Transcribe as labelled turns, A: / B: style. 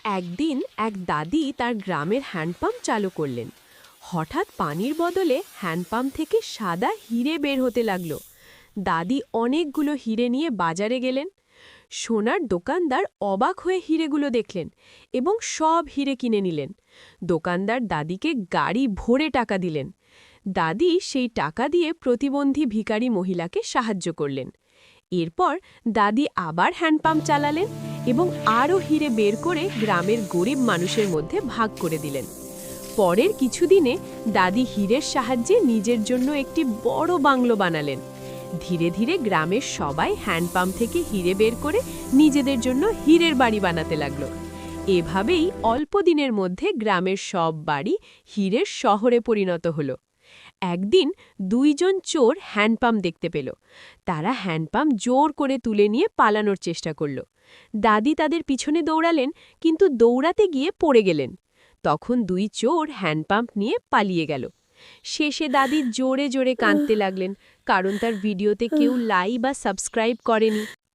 A: একদিন এক দাদি তার গ্রামের হ্যান্ডপাম্প চালু করলেন। হঠাৎ পানির বদলে হ্যান্ডপাম্প থেকে সাদা হিরে বের হতে লাগলো। দাদি অনেকগুলো হিরে নিয়ে বাজারে গেলেন। সোনার দোকানদার অবাক হয়ে হিরেগুলো দেখলেন এবং সব হিরে কিনে নিলেন। দোকানদার দাদিকে গাড়ি ভরে টাকা দিলেন। দাদি সেই টাকা দিয়ে প্রতিবন্ধী ভিখারি মহিলাকে সাহায্য করলেন। এরপর দাদি আবার হ্যান্ডপাম্প চালালেন এবং আরও হিরে বের করে গ্রামের গরিব মানুষের মধ্যে ভাগ করে দিলেন। পরের কিছুদিনে দাদি হীরের সাহায্যে নিজের জন্য একটি বড় বাংলো বানালেন। ধীরে ধীরে গ্রামের সবাই হ্যান্ডপাম্প থেকে হিরে বের করে নিজেদের জন্য হীরের বাড়ি বানাতে লাগলো। এভাবেই অল্প দিনের মধ্যে গ্রামের সব বাড়ি হীরের শহরে পরিণত হলো। একদিন দুইজন চোর হ্যান্ডপাম্প দেখতে পেল। তারা হ্যান্ডপাম্প জোর করে তুলে নিয়ে পালানোর চেষ্টা করল। দাদি তাদের পিছনে দৌড়ালেন, কিন্তু দৌড়াতে গিয়ে পড়ে গেলেন। তখন দুই চোর হ্যান্ডপাম্প নিয়ে পালিয়ে গেল। শেষে দাদি জোরে জোরে কাঁদতে লাগলেন, কারণ তার ভিডিওতে কেউ লাইক বা সাবস্ক্রাইব করেনি।